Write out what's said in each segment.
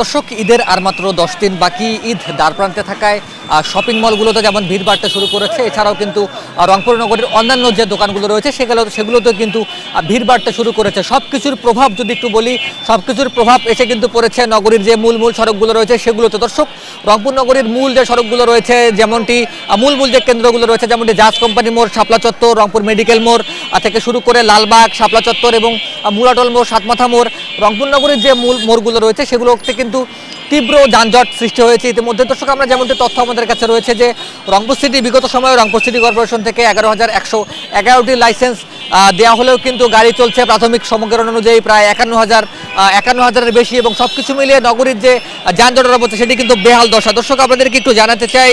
দর্শক, ঈদের আর মাত্র 10 দিন বাকি। ঈদ দ্বারপ্রান্তে থাকায় শপিং মলগুলোতে যেমন ভিড় বাড়তে শুরু করেছে, এছাড়াও কিন্তু রংপুর নগরীর অন্যান্য যে দোকানগুলো রয়েছে সেগুলোতেও কিন্তু ভিড় বাড়তে শুরু করেছে। সব কিছুর প্রভাব যদি একটু বলি, সব কিছুর প্রভাব এসে কিন্তু পড়েছে নগরীর যে মূল সড়কগুলো রয়েছে সেগুলোতে। দর্শক, রংপুর নগরীর মূল যে সড়কগুলো রয়েছে, যেমনটি মূল যে কেন্দ্রগুলো রয়েছে, যেমনটি জাজ কোম্পানি মোড়, শাপলা চত্বর, রংপুর মেডিকেল মোড় থেকে শুরু করে লালবাগ, শাপলা চত্বর এবং মুরাটল মোড়, সাতমাথা মোড়, রংপুর নগরীর যে মূল মোড়গুলো রয়েছে সেগুলোতে কিন্তু তীব্র যানজট সৃষ্টি হয়েছে ইতিমধ্যে। দর্শক, আমরা যেমনটি তথ্য আমাদের কাছে রয়েছে যে রংপুর সিটি বিগত সময়ে রংপুর সিটি কর্পোরেশন থেকে 11,111টি লাইসেন্স দেওয়া হলেও কিন্তু গাড়ি চলছে প্রাথমিক সমীকরণ অনুযায়ী প্রায় 51,000-এর বেশি, এবং সব কিছু মিলিয়ে নগরীর যে যানজটের অবস্থা সেটি কিন্তু বেহাল দশা। দর্শক, আপনাদেরকে একটু জানাতে চাই,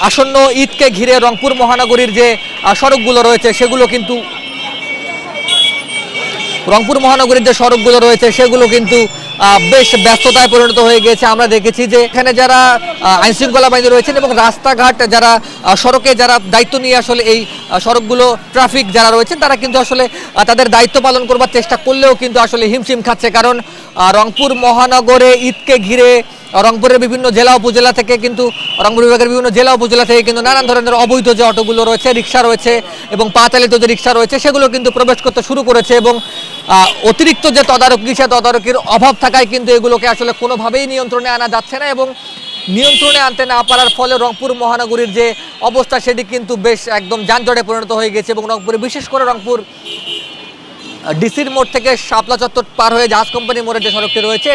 আসন্ন ঈদকে ঘিরে রংপুর মহানগরীর যে সড়কগুলো রয়েছে সেগুলো কিন্তু বেশ ব্যস্ততায় পরিণত হয়ে গেছে। আমরা দেখেছি যে এখানে যারা আইনশৃঙ্খলা বাহিনী রয়েছেন এবং রাস্তাঘাট যারা সড়কে যারা দায়িত্ব নিয়ে আসলে এই সড়কগুলো ট্রাফিক যারা রয়েছেন তারা কিন্তু আসলে তাদের দায়িত্ব পালন করবার চেষ্টা করলেও কিন্তু আসলে হিমশিম খাচ্ছে। কারণ রংপুর মহানগরে ঈদকে ঘিরে রংপুরের বিভিন্ন জেলা উপজেলা থেকে কিন্তু রংপুর বিভাগের বিভিন্ন জেলা উপজেলা থেকে কিন্তু নানান ধরনের অবৈধ যে অটোগুলো রয়েছে, রিক্সা রয়েছে এবং পা চালিত যে রিক্সা রয়েছে সেগুলো কিন্তু প্রবেশ করতে শুরু করেছে, এবং অতিরিক্ত যে তদারকি সে তদারকির অভাব থাকায় কিন্তু এগুলোকে আসলে কোনোভাবেই নিয়ন্ত্রণে আনা যাচ্ছে না, এবং নিয়ন্ত্রণে আনতে না পারার ফলে রংপুর মহানগরীর যে অবস্থা সেটি কিন্তু বেশ একদম যানজটে পরিণত হয়ে গেছে। এবং রংপুরে, বিশেষ করে রংপুর ডিসির মোড় থেকে শাপলা চত্বর পার হয়ে জাহাজ কোম্পানি মোড়ের যে সড়কটি রয়েছে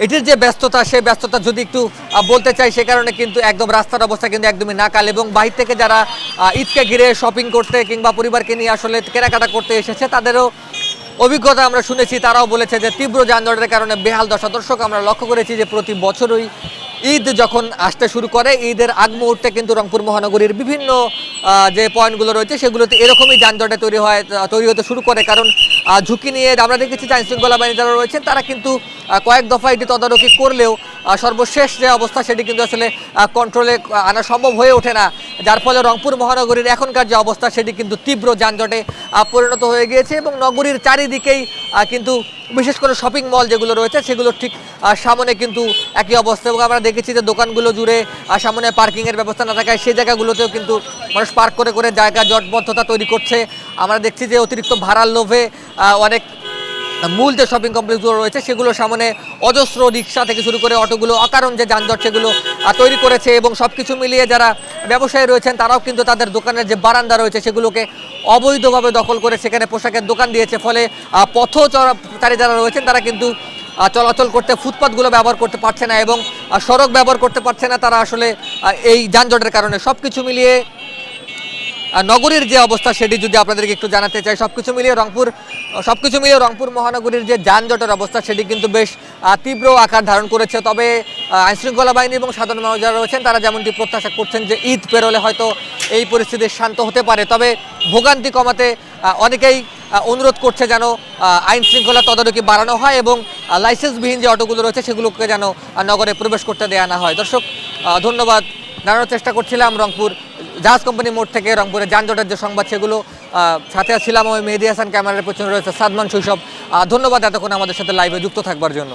এটির যে ব্যস্ততা, সে ব্যস্ততা যদি একটু বলতে চাই, সে কারণে কিন্তু একদম রাস্তার অবস্থা কিন্তু একদমই নাকাল। এবং বাহির থেকে যারা ঈদকে ঘিরে শপিং করতে কিংবা পরিবারকে নিয়ে আসলে কেনাকাটা করতে এসেছে তাদেরও অভিজ্ঞতা আমরা শুনেছি, তারাও বলেছে যে তীব্র যানজটের কারণে বেহাল দশা। দর্শক, আমরা লক্ষ্য করেছি যে প্রতি বছরই ঈদ যখন আসতে শুরু করে, ঈদের আগ মুহূর্তে কিন্তু রংপুর মহানগরীর বিভিন্ন যে পয়েন্টগুলো রয়েছে সেগুলোতে এরকমই যানজটে তৈরি হতে শুরু করে। কারণ ঝুঁকি নিয়ে আমরা দেখেছি যে আইনশৃঙ্খলা বাহিনী যারা রয়েছেন তারা কিন্তু কয়েক দফা এটি তদারকি করলেও সর্বশেষ যে অবস্থা সেটি কিন্তু আসলে কন্ট্রোলে আনা সম্ভব হয়ে ওঠে না, যার ফলে রংপুর মহানগরীর এখনকার যে অবস্থা সেটি কিন্তু তীব্র যানজটে পরিণত হয়ে গিয়েছে। এবং নগরীর চারিদিকেই কিন্তু বিশেষ করে শপিং মল যেগুলো রয়েছে সেগুলোর ঠিক সামনে কিন্তু একই অবস্থা। এবং আমরা দেখেছি যে দোকানগুলো জুড়ে সামনে পার্কিংয়ের ব্যবস্থা না থাকায় সেই জায়গাগুলোতেও কিন্তু মানুষ পার্ক করে জায়গা জটবদ্ধতা তৈরি করছে। আমরা দেখছি যে অতিরিক্ত ভাড়ার লোভে অনেক মূল যে শপিং কমপ্লেক্সগুলো রয়েছে সেগুলোর সামনে অজস্র রিক্সা থেকে শুরু করে অটোগুলো অকারণ যে যানজট সেগুলো তৈরি করেছে। এবং সব কিছু মিলিয়ে যারা ব্যবসায়ী রয়েছেন তারাও কিন্তু তাদের দোকানের যে বারান্দা রয়েছে সেগুলোকে অবৈধভাবে দখল করে সেখানে পোশাকের দোকান দিয়েছে, ফলে পথচারী যারা রয়েছেন তারা কিন্তু চলাচল করতে ফুটপাথগুলো ব্যবহার করতে পারছে না এবং সড়ক ব্যবহার করতে পারছে না তারা আসলে এই যানজটের কারণে। সব কিছু মিলিয়ে নগরীর যে অবস্থা সেটি যদি আপনাদেরকে একটু জানাতে চাই, সবকিছু মিলিয়ে রংপুর মহানগরীর যে যানজটের অবস্থা সেটি কিন্তু বেশ তীব্র আকার ধারণ করেছে। তবে আইনশৃঙ্খলা বাহিনী এবং সাধারণ মানুষ যারা রয়েছেন তারা যেমনটি প্রত্যাশা করছেন যে ঈদ পেরোলে হয়তো এই পরিস্থিতি শান্ত হতে পারে। তবে ভোগান্তি কমাতে অনেকেই অনুরোধ করছে যেন আইন শৃঙ্খলা তদারকি বাড়ানো হয় এবং লাইসেন্সবিহীন যে অটোগুলো রয়েছে সেগুলোকে যেন নগরে প্রবেশ করতে দেওয়া না হয়। দর্শক, ধন্যবাদ। জানানোর চেষ্টা করছিলাম রংপুর জাহাজ কোম্পানি মোড় থেকে রংপুরের যানজটের যে সংবাদ সেগুলো। সাথে ছিলাম ওই মেহেদী হাসান, ক্যামেরার পেছনে রয়েছে সাদমান শৈশব। ধন্যবাদ এতক্ষণ আমাদের সাথে লাইভে যুক্ত থাকবার জন্য।